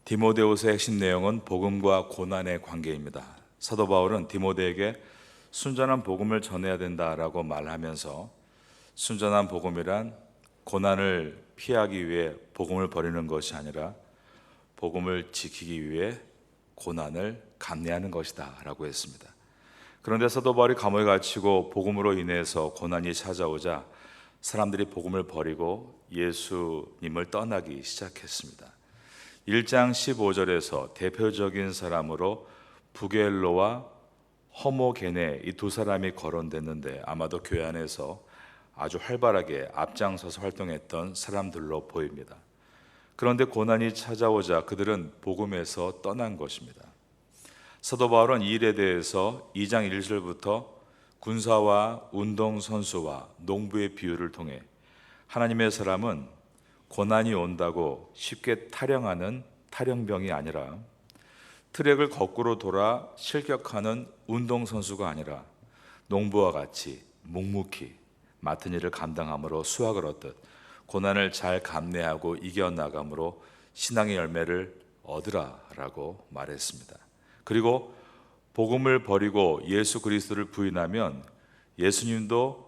디모데후서의 핵심 내용은 복음과 고난의 관계입니다. 사도 바울은 디모데에게 순전한 복음을 전해야 된다라고 말하면서 순전한 복음이란 고난을 피하기 위해 복음을 버리는 것이 아니라 복음을 지키기 위해 고난을 감내하는 것이다 라고 했습니다. 그런데 사도 바울이 감옥에 갇히고 복음으로 인해서 고난이 찾아오자 사람들이 복음을 버리고 예수님을 떠나기 시작했습니다. 1장 15절에서 대표적인 사람으로 부겔로와 허모게네 이 두 사람이 거론됐는데 아마도 교회 안에서 아주 활발하게 앞장서서 활동했던 사람들로 보입니다. 그런데 고난이 찾아오자 그들은 복음에서 떠난 것입니다. 사도 바울은 이 일에 대해서 2장 1절부터 군사와 운동선수와 농부의 비유를 통해 하나님의 사람은 고난이 온다고 쉽게 타령하는 타령병이 아니라 트랙을 거꾸로 돌아 실격하는 운동선수가 아니라 농부와 같이 묵묵히 맡은 일을 감당함으로 수확을 얻듯 고난을 잘 감내하고 이겨나감으로 신앙의 열매를 얻으라라고 말했습니다. 그리고 복음을 버리고 예수 그리스도를 부인하면 예수님도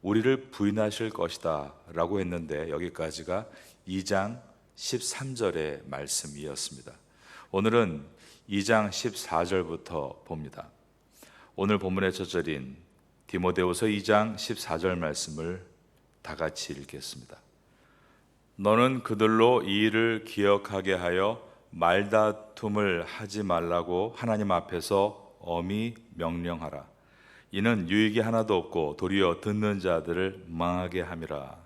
우리를 부인하실 것이다 라고 했는데 여기까지가 2장 13절의 말씀이었습니다. 오늘은 2장 14절부터 봅니다. 오늘 본문의 첫 절인 디모데후서 2장 14절 말씀을 다 같이 읽겠습니다. 너는 그들로 이 일을 기억하게 하여 말다툼을 하지 말라고 하나님 앞에서 엄히 명령하라. 이는 유익이 하나도 없고 도리어 듣는 자들을 망하게 함이라.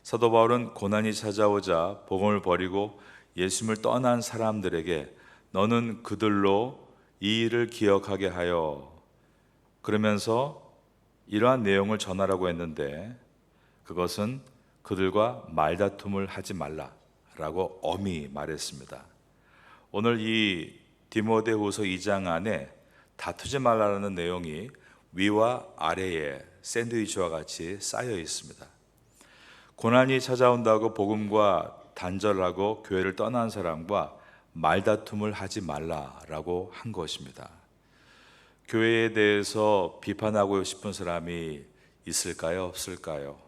사도 바울은 고난이 찾아오자 복음을 버리고 예수님을 떠난 사람들에게 너는 그들로 이 일을 기억하게 하여 그러면서 이러한 내용을 전하라고 했는데 그것은 그들과 말다툼을 하지 말라라고 엄히 말했습니다. 오늘 이 디모데후서 2장 안에 다투지 말라는 내용이 위와 아래에 샌드위치와 같이 쌓여 있습니다. 고난이 찾아온다고 복음과 단절하고 교회를 떠난 사람과 말다툼을 하지 말라라고 한 것입니다. 교회에 대해서 비판하고 싶은 사람이 있을까요? 없을까요?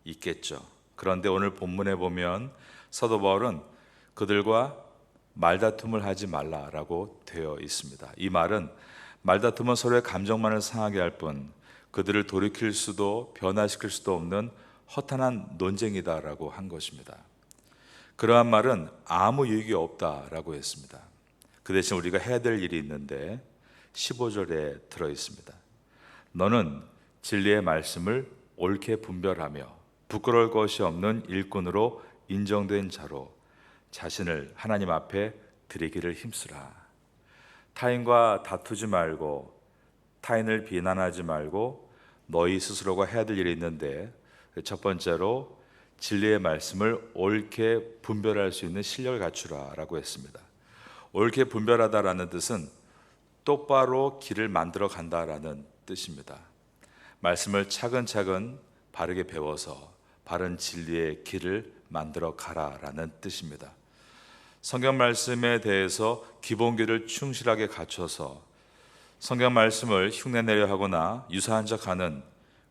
있겠죠. 그런데 오늘 본문에 보면 사도 바울은 그들과 말다툼을 하지 말라라고 되어 있습니다. 이 말은 말다툼은 서로의 감정만을 상하게 할 뿐 그들을 돌이킬 수도 변화시킬 수도 없는 허탄한 논쟁이다라고 한 것입니다. 그러한 말은 아무 유익이 없다라고 했습니다. 그 대신 우리가 해야 될 일이 있는데 15절에 들어 있습니다. 너는 진리의 말씀을 옳게 분별하며 부끄러울 것이 없는 일꾼으로 인정된 자로 자신을 하나님 앞에 드리기를 힘쓰라. 타인과 다투지 말고 타인을 비난하지 말고 너희 스스로가 해야 될 일이 있는데 첫 번째로 진리의 말씀을 옳게 분별할 수 있는 실력을 갖추라라고 했습니다. 옳게 분별하다라는 뜻은 똑바로 길을 만들어 간다라는 뜻입니다. 말씀을 차근차근 바르게 배워서 바른 진리의 길을 만들어 가라라는 뜻입니다. 성경 말씀에 대해서 기본기를 충실하게 갖춰서 성경 말씀을 흉내내려 하거나 유사한 척하는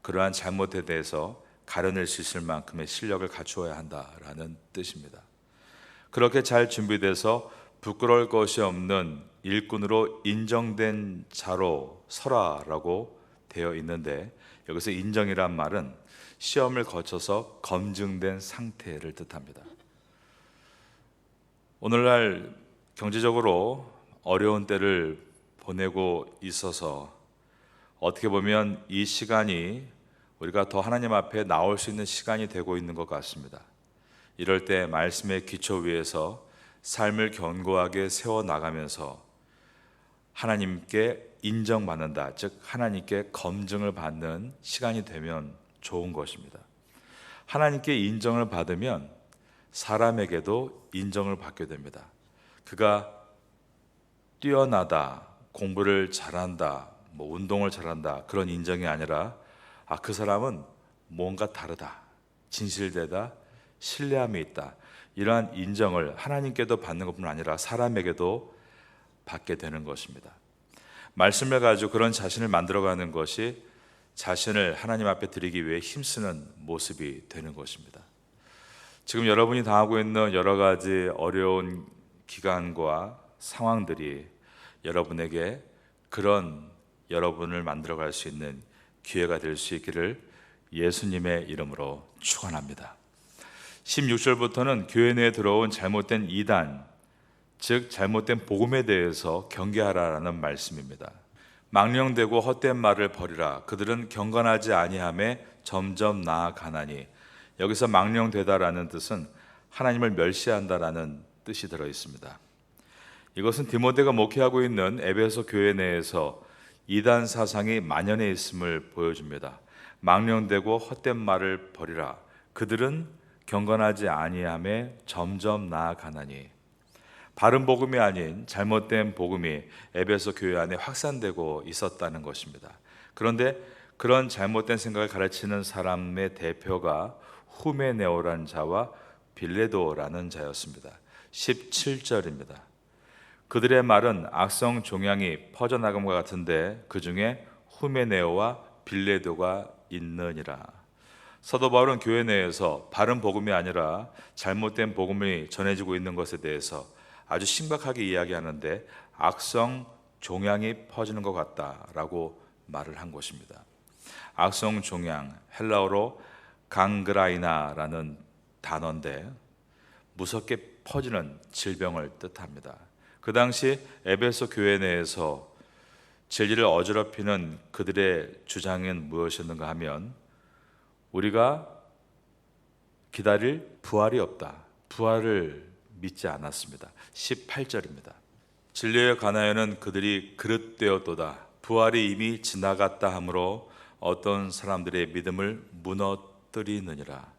그러한 잘못에 대해서 가려낼 수 있을 만큼의 실력을 갖추어야 한다라는 뜻입니다. 그렇게 잘 준비돼서 부끄러울 것이 없는 일꾼으로 인정된 자로 서라라고 되어 있는데 여기서 인정이란 말은 시험을 거쳐서 검증된 상태를 뜻합니다. 오늘날 경제적으로 어려운 때를 보내고 있어서 어떻게 보면 이 시간이 우리가 더 하나님 앞에 나올 수 있는 시간이 되고 있는 것 같습니다. 이럴 때 말씀의 기초 위에서 삶을 견고하게 세워나가면서 하나님께 인정받는다, 즉 하나님께 검증을 받는 시간이 되면 좋은 것입니다. 하나님께 인정을 받으면 사람에게도 인정을 받게 됩니다. 그가 뛰어나다, 공부를 잘한다, 운동을 잘한다 그런 인정이 아니라 그 사람은 뭔가 다르다, 진실되다, 신뢰함이 있다 이러한 인정을 하나님께도 받는 것뿐 아니라 사람에게도 받게 되는 것입니다. 말씀을 가지고 그런 자신을 만들어가는 것이 자신을 하나님 앞에 드리기 위해 힘쓰는 모습이 되는 것입니다. 지금 여러분이 당하고 있는 여러 가지 어려운 기간과 상황들이 여러분에게 그런 여러분을 만들어갈 수 있는 기회가 될 수 있기를 예수님의 이름으로 축원합니다. 16절부터는 교회 내에 들어온 잘못된 이단, 즉 잘못된 복음에 대해서 경계하라라는 말씀입니다. 망령되고 헛된 말을 버리라. 그들은 경건하지 아니함에 점점 나아가나니. 여기서 망령되다라는 뜻은 하나님을 멸시한다라는 뜻이 들어 있습니다. 이것은 디모데가 목회하고 있는 에베소 교회 내에서 이단 사상이 만연해 있음을 보여줍니다. 망령되고 헛된 말을 버리라. 그들은 경건하지 아니함에 점점 나아가나니. 바른 복음이 아닌 잘못된 복음이 에베소 교회 안에 확산되고 있었다는 것입니다. 그런데 그런 잘못된 생각을 가르치는 사람의 대표가 후메네오라는 자와 빌레도라는 자였습니다. 17절입니다. 그들의 말은 악성 종양이 퍼져나감과 같은데 그 중에 후메네오와 빌레도가 있느니라. 사도 바울은 교회 내에서 바른 복음이 아니라 잘못된 복음이 전해지고 있는 것에 대해서 아주 심각하게 이야기하는데 악성 종양이 퍼지는 것 같다라고 말을 한 것입니다. 악성 종양, 헬라어로 강그라이나라는 단어인데 무섭게 퍼지는 질병을 뜻합니다. 그 당시 에베소 교회 내에서 진리를 어지럽히는 그들의 주장은 무엇이었는가 하면 우리가 기다릴 부활이 없다. 부활을 믿지 않았습니다. 18절입니다. 진리에 관하여는 그들이 그릇되었도다. 부활이 이미 지나갔다 하므로 어떤 사람들의 믿음을 무너뜨리느니라.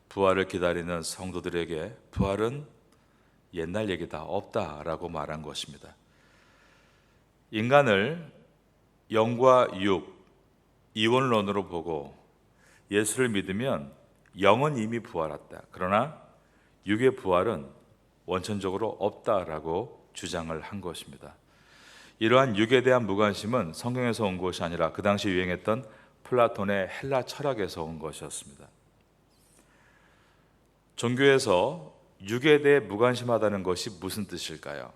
부활을 기다리는 성도들에게 부활은 옛날 얘기다, 없다라고 말한 것입니다. 인간을 영과 육, 이원론으로 보고 예수를 믿으면 영은 이미 부활했다. 그러나 육의 부활은 원천적으로 없다라고 주장을 한 것입니다. 이러한 육에 대한 무관심은 성경에서 온 것이 아니라 그 당시 유행했던 플라톤의 헬라 철학에서 온 것이었습니다. 종교에서 육에 대해 무관심하다는 것이 무슨 뜻일까요?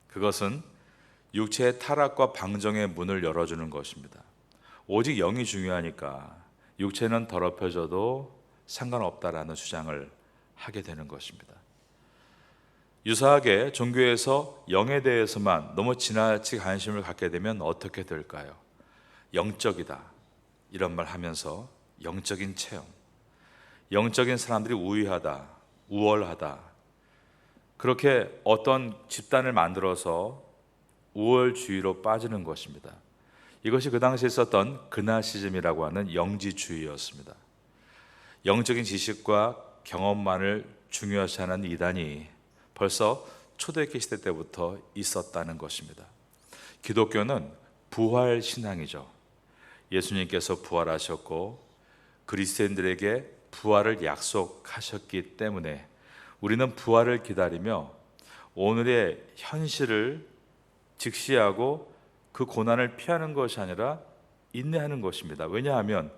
그것은 육체의 타락과 방정의 문을 열어주는 것입니다. 오직 영이 중요하니까 육체는 더럽혀져도 상관없다라는 주장을 하게 되는 것입니다. 유사하게 종교에서 영에 대해서만 너무 지나치게 관심을 갖게 되면 어떻게 될까요? 영적이다 이런 말 하면서 영적인 체험, 영적인 사람들이 우위하다, 우월하다, 그렇게 어떤 집단을 만들어서 우월주의로 빠지는 것입니다. 이것이 그 당시에 있었던 그나시즘이라고 하는 영지주의였습니다. 영적인 지식과 경험만을 중요시하는 이단이 벌써 초대교회 시대 때부터 있었다는 것입니다. 기독교는 부활 신앙이죠. 예수님께서 부활하셨고 그리스도인들에게 부활을 약속하셨기 때문에 우리는 부활을 기다리며 오늘의 현실을 직시하고 그 고난을 피하는 것이 아니라 인내하는 것입니다. 왜냐하면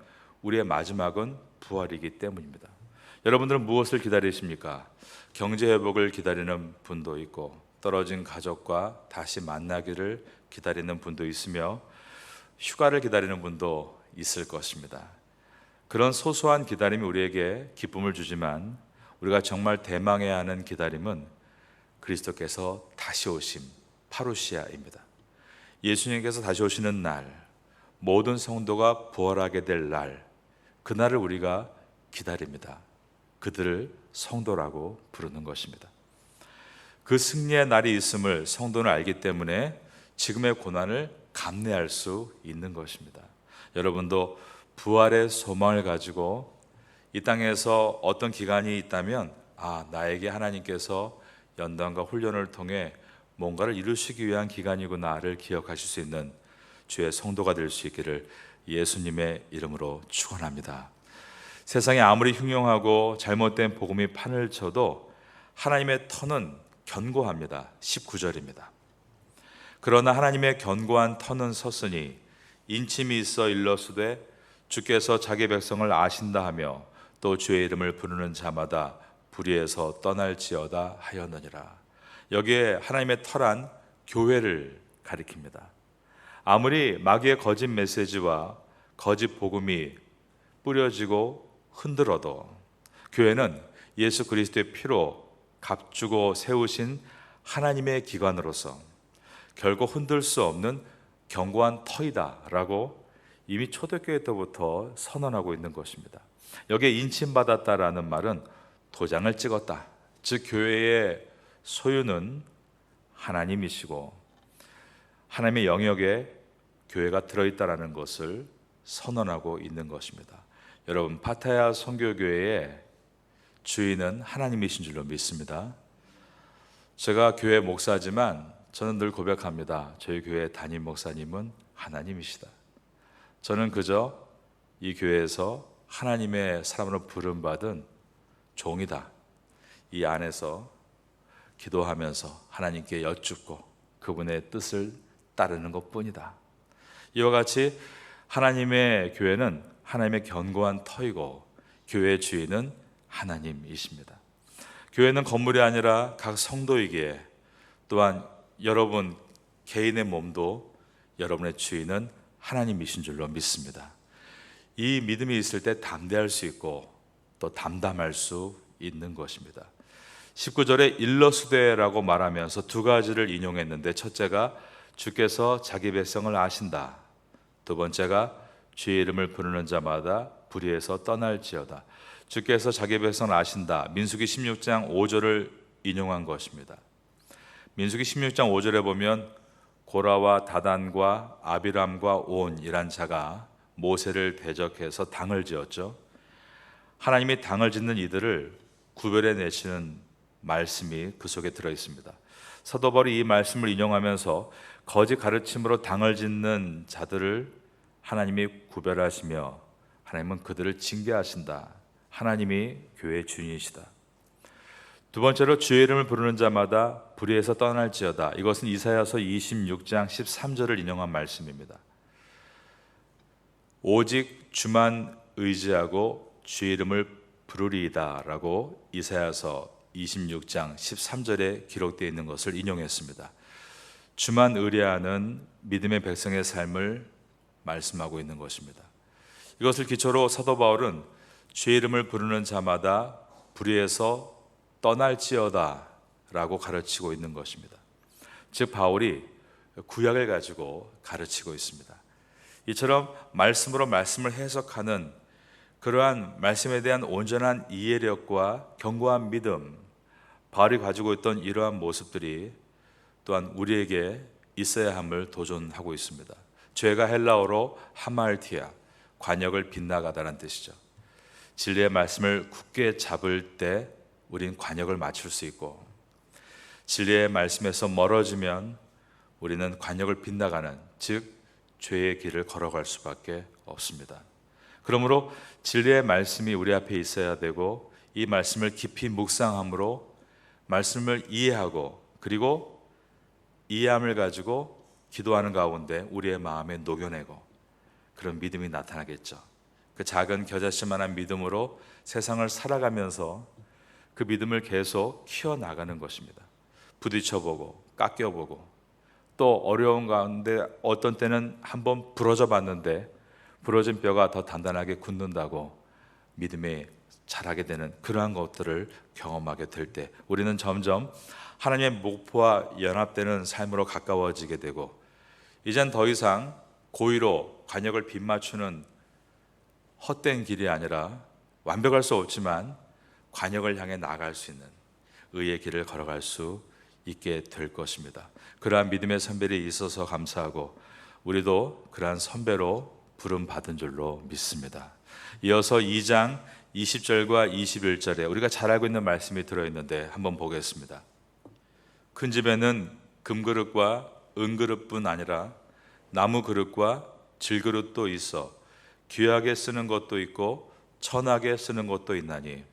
우리의 마지막은 부활이기 때문입니다. 여러분들은 무엇을 기다리십니까? 경제 회복을 기다리는 분도 있고 떨어진 가족과 다시 만나기를 기다리는 분도 있으며 휴가를 기다리는 분도 있을 것입니다. 그런 소소한 기다림이 우리에게 기쁨을 주지만 우리가 정말 대망해야 하는 기다림은 그리스도께서 다시 오심, 파루시아입니다. 예수님께서 다시 오시는 날, 모든 성도가 부활하게 될 날, 그날을 우리가 기다립니다. 그들을 성도라고 부르는 것입니다. 그 승리의 날이 있음을 성도는 알기 때문에 지금의 고난을 감내할 수 있는 것입니다. 여러분도 부활의 소망을 가지고 이 땅에서 어떤 기간이 있다면 나에게 하나님께서 연단과 훈련을 통해 뭔가를 이루시기 위한 기간이구나를 기억하실 수 있는 주의 성도가 될 수 있기를 예수님의 이름으로 축원합니다. 세상이 아무리 흉흉하고 잘못된 복음이 판을 쳐도 하나님의 터는 견고합니다. 19절입니다. 그러나 하나님의 견고한 터는 섰으니 인침이 있어 일러스되 주께서 자기 백성을 아신다 하며 또 주의 이름을 부르는 자마다 불의에서 떠날지어다 하였느니라. 여기에 하나님의 터란 교회를 가리킵니다. 아무리 마귀의 거짓 메시지와 거짓 복음이 뿌려지고 흔들어도 교회는 예수 그리스도의 피로 값주고 세우신 하나님의 기관으로서 결코 흔들 수 없는 견고한 터이다라고 이미 초대교회 때부터 선언하고 있는 것입니다. 여기에 인침받았다라는 말은 도장을 찍었다. 즉 교회의 소유는 하나님이시고 하나님의 영역에 교회가 들어있다라는 것을 선언하고 있는 것입니다. 여러분, 파타야 선교교회의 주인은 하나님이신 줄로 믿습니다. 제가 교회 목사지만 저는 늘 고백합니다. 저희 교회 담임 목사님은 하나님이시다. 저는 그저 이 교회에서 하나님의 사람으로 부름받은 종이다. 이 안에서 기도하면서 하나님께 여쭙고 그분의 뜻을 따르는 것뿐이다. 이와 같이 하나님의 교회는 하나님의 견고한 터이고 교회의 주인은 하나님이십니다. 교회는 건물이 아니라 각 성도이기에 또한 여러분 개인의 몸도 여러분의 주인은 하나님이신 줄로 믿습니다. 이 믿음이 있을 때 담대할 수 있고 또 담담할 수 있는 것입니다. 19절에 일러스되라고 말하면서 두 가지를 인용했는데 첫째가 주께서 자기 백성을 아신다. 두 번째가 주의 이름을 부르는 자마다 불의에서 떠날지어다. 주께서 자기 백성을 아신다. 민수기 16장 5절을 인용한 것입니다. 민수기 16장 5절에 보면 고라와 다단과 아비람과 온이란 자가 모세를 대적해서 당을 지었죠. 하나님이 당을 짓는 이들을 구별해 내시는 말씀이 그 속에 들어 있습니다. 사도 바울이 이 말씀을 인용하면서 거짓 가르침으로 당을 짓는 자들을 하나님이 구별하시며 하나님은 그들을 징계하신다. 하나님이 교회의 주인이시다. 두 번째로 주의 이름을 부르는 자마다 불의에서 떠날지어다. 이것은 이사야서 26장 13절을 인용한 말씀입니다. 오직 주만 의지하고 주의 이름을 부르리이다 라고 이사야서 26장 13절에 기록되어 있는 것을 인용했습니다. 주만 의뢰하는 믿음의 백성의 삶을 말씀하고 있는 것입니다. 이것을 기초로 사도 바울은 주의 이름을 부르는 자마다 불의에서 떠날지어다 라고 가르치고 있는 것입니다. 즉 바울이 구약을 가지고 가르치고 있습니다. 이처럼 말씀으로 말씀을 해석하는 그러한 말씀에 대한 온전한 이해력과 견고한 믿음, 바울이 가지고 있던 이러한 모습들이 또한 우리에게 있어야 함을 도전하고 있습니다. 죄가 헬라어로 하말티아, 관역을 빗나가다라는 뜻이죠. 진리의 말씀을 굳게 잡을 때 우린 관역을 맞출 수 있고, 진리의 말씀에서 멀어지면 우리는 관역을 빗나가는, 즉 죄의 길을 걸어갈 수밖에 없습니다. 그러므로 진리의 말씀이 우리 앞에 있어야 되고, 이 말씀을 깊이 묵상함으로 말씀을 이해하고, 그리고 이해함을 가지고 기도하는 가운데 우리의 마음에 녹여내고 그런 믿음이 나타나겠죠. 그 작은 겨자씨만한 믿음으로 세상을 살아가면서 그 믿음을 계속 키워나가는 것입니다. 부딪혀보고 깎여보고 또 어려운 가운데 어떤 때는 한번 부러져 봤는데 부러진 뼈가 더 단단하게 굳는다고 믿음에 자라게 되는 그러한 것들을 경험하게 될 때 우리는 점점 하나님의 목표와 연합되는 삶으로 가까워지게 되고, 이젠 더 이상 고의로 관역을 빗맞추는 헛된 길이 아니라 완벽할 수 없지만 관역을 향해 나아갈 수 있는 의의 길을 걸어갈 수 있게 될 것입니다. 그러한 믿음의 선배들이 있어서 감사하고 우리도 그러한 선배로 부름받은 줄로 믿습니다. 이어서 2장 20절과 21절에 우리가 잘 알고 있는 말씀이 들어있는데 한번 보겠습니다. 큰 집에는 금그릇과 은그릇뿐 아니라 나무 그릇과 질그릇도 있어 귀하게 쓰는 것도 있고 천하게 쓰는 것도 있나니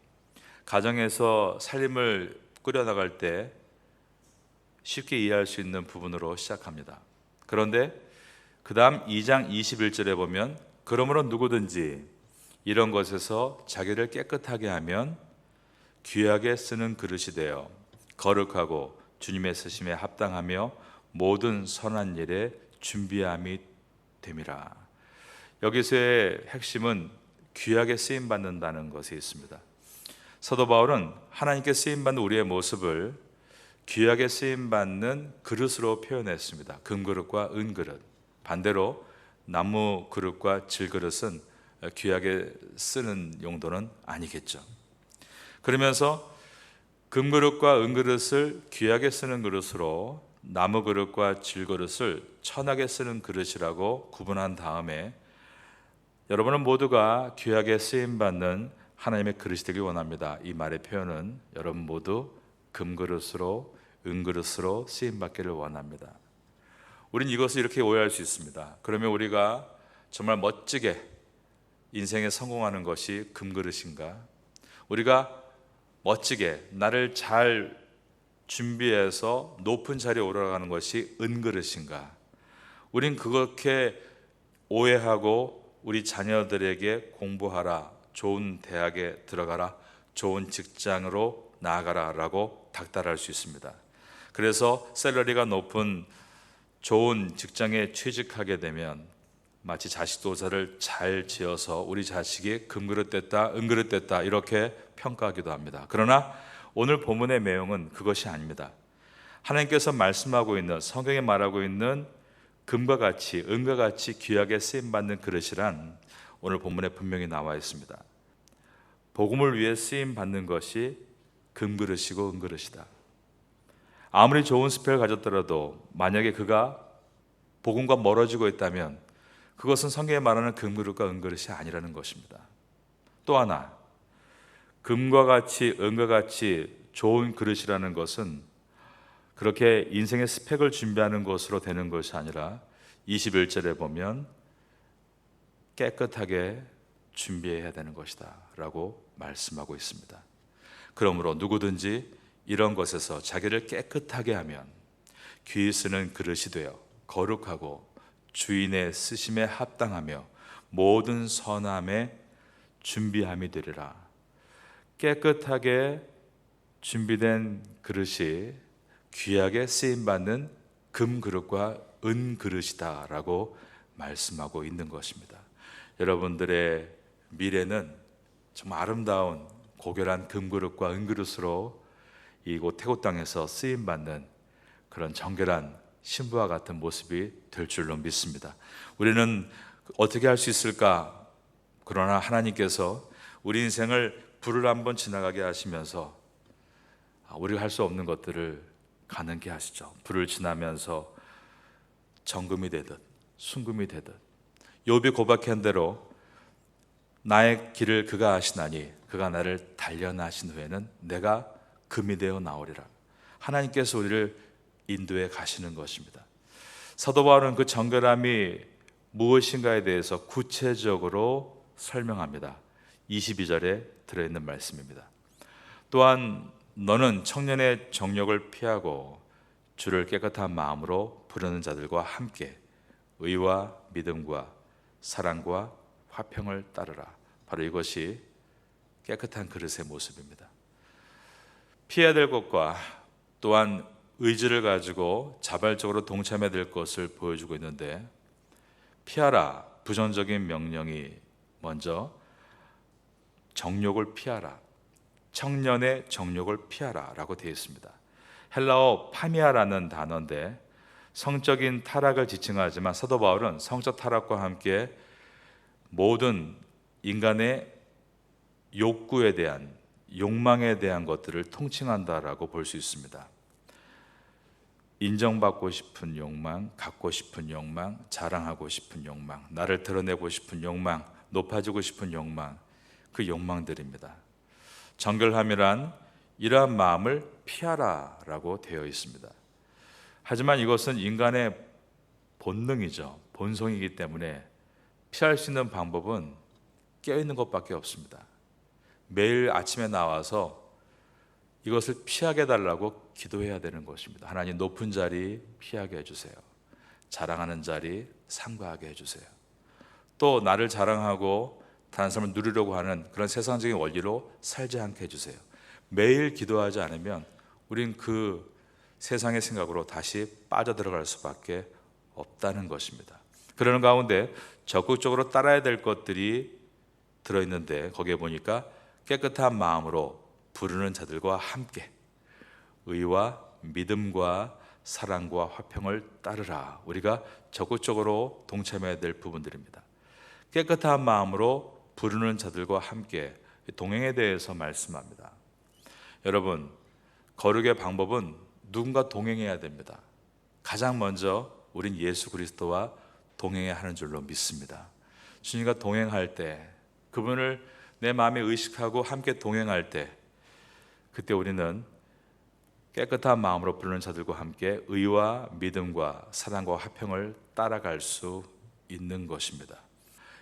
가정에서 살림을 꾸려나갈 때 쉽게 이해할 수 있는 부분으로 시작합니다. 그런데 그 다음 2장 21절에 보면 그러므로 누구든지 이런 것에서 자기를 깨끗하게 하면 귀하게 쓰는 그릇이 되어 거룩하고 주님의 쓰심에 합당하며 모든 선한 일에 준비함이 됨이라. 여기서의 핵심은 귀하게 쓰임받는다는 것이 있습니다. 사도 바울은 하나님께 쓰임받는 우리의 모습을 귀하게 쓰임받는 그릇으로 표현했습니다. 금그릇과 은그릇. 반대로 나무 그릇과 질그릇은 귀하게 쓰는 용도는 아니겠죠. 그러면서 금그릇과 은그릇을 귀하게 쓰는 그릇으로 나무 그릇과 질그릇을 천하게 쓰는 그릇이라고 구분한 다음에 여러분은 모두가 귀하게 쓰임받는 하나님의 그릇이 되길 원합니다. 이 말의 표현은 여러분 모두 금그릇으로 은그릇으로 쓰임받기를 원합니다. 우린 이것을 이렇게 오해할 수 있습니다. 그러면 우리가 정말 멋지게 인생에 성공하는 것이 금그릇인가? 우리가 멋지게 나를 잘 준비해서 높은 자리에 올라가는 것이 은그릇인가? 우린 그렇게 오해하고 우리 자녀들에게 공부하라, 좋은 대학에 들어가라, 좋은 직장으로 나아가라 라고 닥달할 수 있습니다. 그래서 샐러리가 높은 좋은 직장에 취직하게 되면 마치 자식 도사를 잘 지어서 우리 자식이 금그릇 됐다, 은그릇 됐다 이렇게 평가하기도 합니다. 그러나 오늘 본문의 내용은 그것이 아닙니다. 하나님께서 말씀하고 있는, 성경에 말하고 있는 금과 같이, 은과 같이 귀하게 쓰임받는 그릇이란 오늘 본문에 분명히 나와 있습니다. 복음을 위해 쓰임받는 것이 금그릇이고 은그릇이다. 아무리 좋은 스펙을 가졌더라도 만약에 그가 복음과 멀어지고 있다면 그것은 성경에 말하는 금그릇과 은그릇이 아니라는 것입니다. 또 하나, 금과 같이 은과 같이 좋은 그릇이라는 것은 그렇게 인생의 스펙을 준비하는 것으로 되는 것이 아니라 21절에 보면 깨끗하게 준비해야 되는 것이다 라고 말씀하고 있습니다. 그러므로 누구든지 이런 것에서 자기를 깨끗하게 하면 귀히 쓰는 그릇이 되어 거룩하고 주인의 쓰심에 합당하며 모든 선함에 준비함이 되리라. 깨끗하게 준비된 그릇이 귀하게 쓰임받는 금그릇과 은그릇이다 라고 말씀하고 있는 것입니다. 여러분들의 미래는 정말 아름다운 고결한 금그릇과 은그릇으로 이곳 태국 땅에서 쓰임받는 그런 정결한 신부와 같은 모습이 될 줄로 믿습니다. 우리는 어떻게 할 수 있을까? 그러나 하나님께서 우리 인생을 불을 한번 지나가게 하시면서 우리가 할 수 없는 것들을 가능케 하시죠. 불을 지나면서 정금이 되듯 순금이 되듯 욥이 고백한 대로 나의 길을 그가 아시나니 그가 나를 단련하신 후에는 내가 금이 되어 나오리라. 하나님께서 우리를 인도해 가시는 것입니다. 사도 바울은 그 정결함이 무엇인가에 대해서 구체적으로 설명합니다. 22절에 들어있는 말씀입니다. 또한 너는 청년의 정욕을 피하고 주를 깨끗한 마음으로 부르는 자들과 함께 의와 믿음과 사랑과 화평을 따르라. 바로 이것이 깨끗한 그릇의 모습입니다. 피해야 될 것과 또한 의지를 가지고 자발적으로 동참해야 될 것을 보여주고 있는데, 피하라, 부정적인 명령이 먼저 정욕을 피하라, 청년의 정욕을 피하라 라고 되어 있습니다. 헬라어 파미아라는 단어인데 성적인 타락을 지칭하지만 사도 바울은 성적 타락과 함께 모든 인간의 욕구에 대한, 욕망에 대한 것들을 통칭한다라고 볼 수 있습니다. 인정받고 싶은 욕망, 갖고 싶은 욕망, 자랑하고 싶은 욕망, 나를 드러내고 싶은 욕망, 높아지고 싶은 욕망, 그 욕망들입니다. 정결함이란 이러한 마음을 피하라라고 되어 있습니다. 하지만 이것은 인간의 본능이죠. 본성이기 때문에 피할 수 있는 방법은 깨어있는 것밖에 없습니다. 매일 아침에 나와서 이것을 피하게 해달라고 기도해야 되는 것입니다. 하나님, 높은 자리 피하게 해주세요. 자랑하는 자리 삼가하게 해주세요. 또 나를 자랑하고 다른 사람을 누리려고 하는 그런 세상적인 원리로 살지 않게 해주세요. 매일 기도하지 않으면 우린 그 세상의 생각으로 다시 빠져들어갈 수밖에 없다는 것입니다. 그러는 가운데 적극적으로 따라야 될 것들이 들어있는데, 거기에 보니까 깨끗한 마음으로 부르는 자들과 함께 의와 믿음과 사랑과 화평을 따르라. 우리가 적극적으로 동참해야 될 부분들입니다. 깨끗한 마음으로 부르는 자들과 함께, 동행에 대해서 말씀합니다. 여러분, 거룩의 방법은 누군가 동행해야 됩니다. 가장 먼저 우린 예수 그리스도와 동행해야 하는 줄로 믿습니다. 주님과 동행할 때, 그분을 내 마음에 의식하고 함께 동행할 때, 그때 우리는 깨끗한 마음으로 부르는 자들과 함께 의와 믿음과 사랑과 화평을 따라갈 수 있는 것입니다.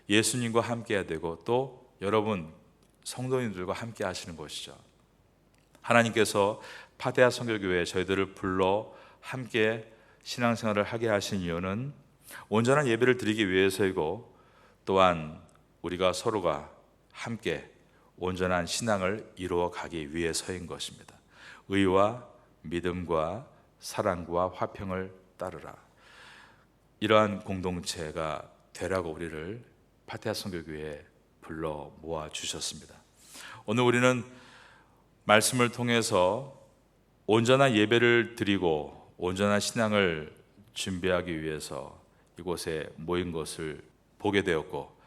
예수님과 함께 해야 되고, 또 여러분 성도님들과 함께 하시는 것이죠. 하나님께서 파데아 선교교회에 저희들을 불러 함께 신앙생활을 하게 하신 이유는 온전한 예배를 드리기 위해서이고, 또한 우리가 서로가 함께 온전한 신앙을 이루어 가기 위해서인 것입니다. 의와 믿음과 사랑과 화평을 따르라. 이러한 공동체가 되라고 우리를 파데아 선교교회에 불러 모아 주셨습니다. 오늘 우리는 말씀을 통해서 온전한 예배를 드리고 온전한 신앙을 준비하기 위해서 이곳에 모인 것을 보게 되었고,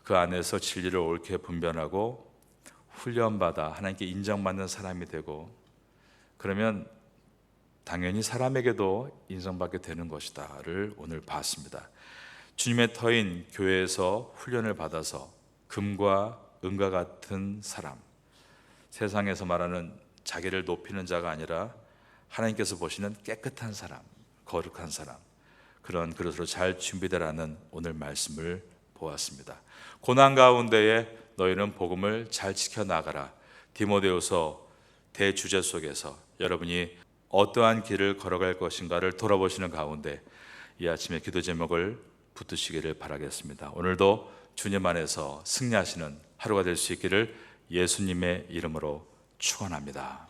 그 안에서 진리를 옳게 분별하고 훈련받아 하나님께 인정받는 사람이 되고, 그러면 당연히 사람에게도 인정받게 되는 것이다를 오늘 봤습니다. 주님의 터인 교회에서 훈련을 받아서 금과 은과 같은 사람, 세상에서 말하는 자기를 높이는 자가 아니라 하나님께서 보시는 깨끗한 사람, 거룩한 사람, 그런 그릇으로 잘 준비되라는 오늘 말씀을 보았습니다. 고난 가운데에 너희는 복음을 잘 지켜나가라. 디모데후서 대주제 속에서 여러분이 어떠한 길을 걸어갈 것인가를 돌아보시는 가운데 이 아침에 기도 제목을 붙드시기를 바라겠습니다. 오늘도 주님 안에서 승리하시는 하루가 될 수 있기를 예수님의 이름으로 축원합니다.